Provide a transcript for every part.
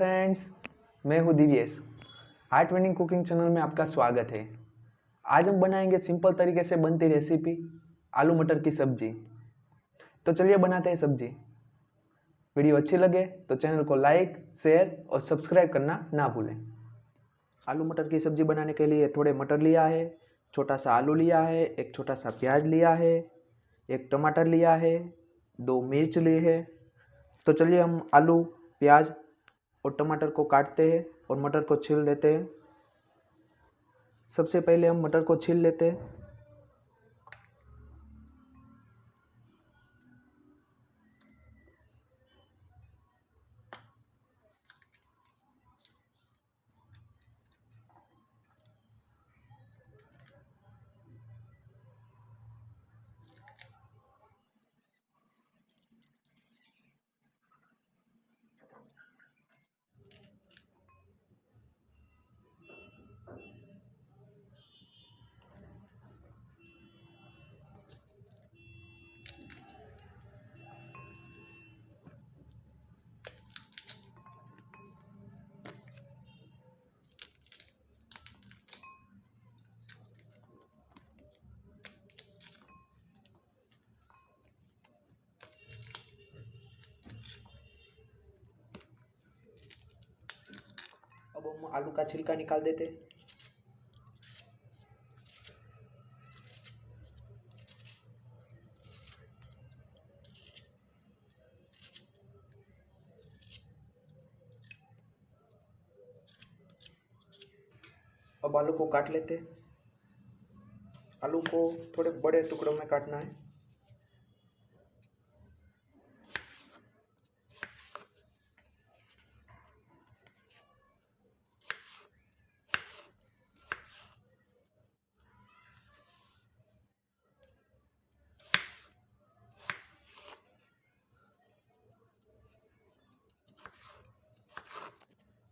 Friends, मैं हूँ Divyesh. Heart winning cooking channel में आपका स्वागत है। आज हम बनाएंगे सिंपल तरीके से बनती रेसिपी आलू मटर की सब्जी। तो चलिए बनाते हैं सब्जी। वीडियो अच्छी लगे तो चैनल को लाइक, शेयर और सब्सक्राइब करना ना भूलें। आलू मटर की सब्जी बनाने के लिए थोड़े मटर लिया है, छोटा सा आलू लिया है, एक छोटा सा प्याज लिया है, एक टमाटर लिया है, 2 मिर्च ली है। तो चलिए हम आलू, प्याज और टमाटर को काटते हैं और मटर को छील लेते हैं। सबसे पहले हम मटर को छील लेते हैं। अब हम आलू का छिलका निकाल देते हैं। अब आलू को काट लेते हैं। आलू को थोड़े बड़े टुकड़ों में काटना है।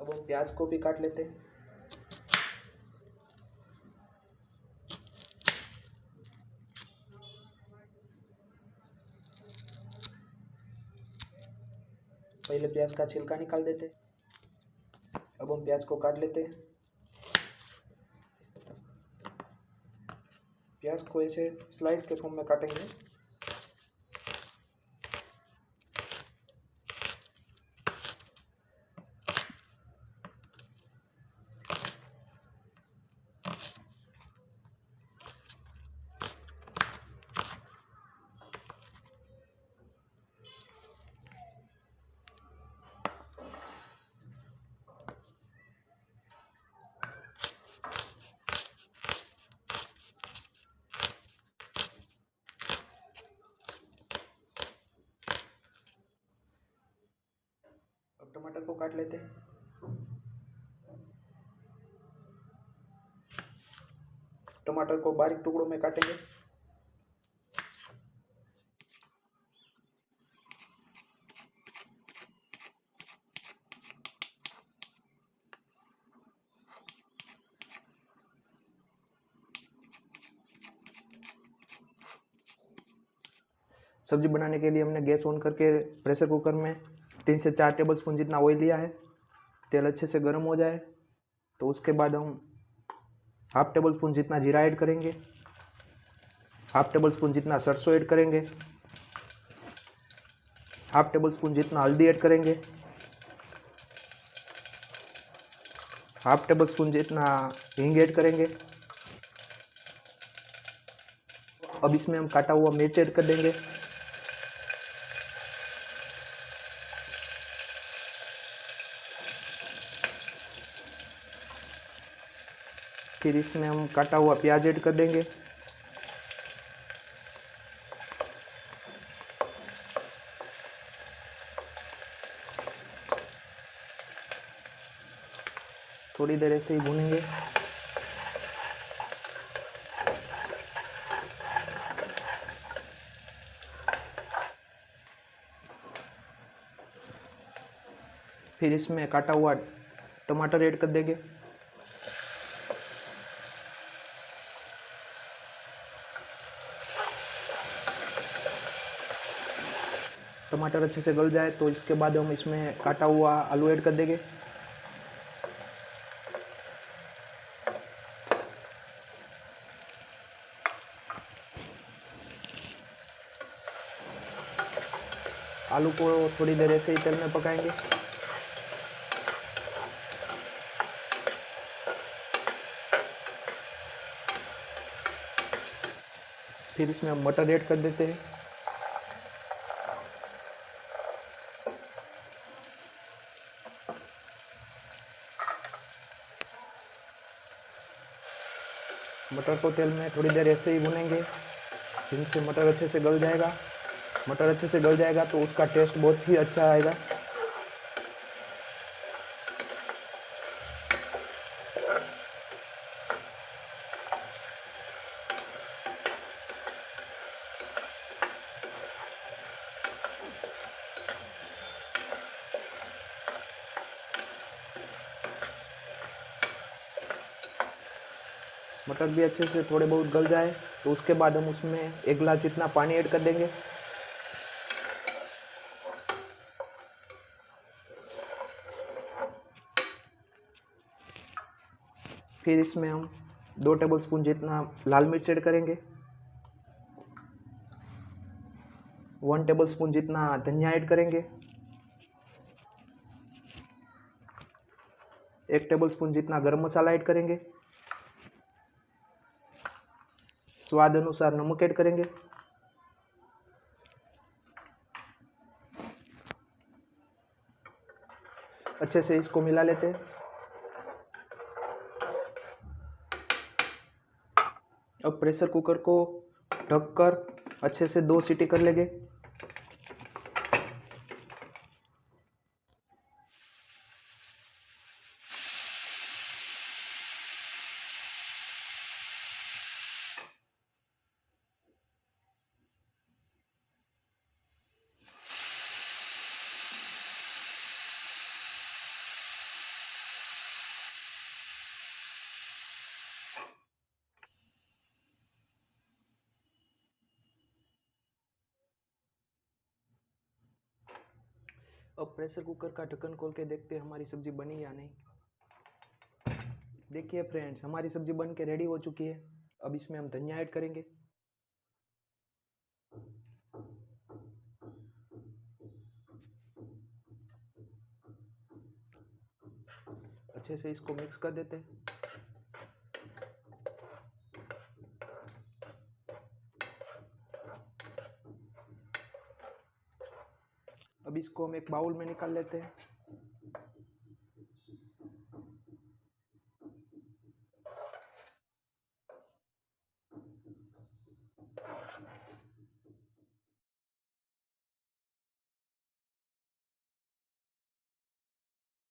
अब हम प्याज को भी काट लेते हैं। पहले प्याज का छिलका निकाल देते हैं। अब हम प्याज को काट लेते हैं। प्याज को ऐसे स्लाइस के फॉर्म में काटेंगे। अब टमाटर को काट लेते हैं। टमाटर को बारीक टुकड़ों में काटेंगे। सब्जी बनाने के लिए हमने गैस ऑन करके प्रेशर कुकर में 3 से 4 टेबलस्पून जितना ऑयल लिया है। तेल अच्छे से गर्म हो जाए तो उसके बाद हम हाफ टेबल स्पून जितना जीरा ऐड करेंगे, हाफ टेबल स्पून जितना सरसों ऐड करेंगे, हाफ टेबल स्पून जितना हल्दी ऐड करेंगे, हाफ टेबल स्पून जितना हींग ऐड करेंगे। अब इसमें हम काटा हुआ मिर्च ऐड कर देंगे। फिर इसमें हम काटा हुआ प्याज ऐड कर देंगे। थोड़ी देर ऐसे ही भूनेंगे। फिर इसमें काटा हुआ टमाटर ऐड कर देंगे। टमाटर अच्छे से गल जाए तो इसके बाद हम इसमें काटा हुआ आलू ऐड कर देंगे। आलू को थोड़ी देर ऐसे ही तेल में पकाएंगे। फिर इसमें हम मटर ऐड कर देते हैं। मटर को तेल में थोड़ी देर ऐसे ही भुनेंगे, जिनसे मटर अच्छे से गल जाएगा। मटर अच्छे से गल जाएगा तो उसका टेस्ट बहुत ही अच्छा आएगा। मटर भी अच्छे से थोड़े बहुत गल जाए तो उसके बाद हम उसमें 1 गिलास जितना पानी ऐड कर देंगे। फिर इसमें हम 2 टेबलस्पून जितना लाल मिर्च ऐड करेंगे, 1 टेबलस्पून जितना धनिया ऐड करेंगे, 1 टेबलस्पून जितना गरम मसाला ऐड करेंगे, स्वाद अनुसार नमक ऐड करेंगे। अच्छे से इसको मिला लेते हैं। अब प्रेशर कुकर को ढककर अच्छे से 2 सीटी कर लेंगे। अब प्रेशर कुकर का ढक्कन खोल के देखते हैं हमारी सब्जी बनी या नहीं। देखिए फ्रेंड्स, हमारी सब्जी बन के रेडी हो चुकी है। अब इसमें हम धनिया ऐड करेंगे। अच्छे से इसको मिक्स कर देते हैं। अब इसको हम एक बाउल में निकाल लेते हैं।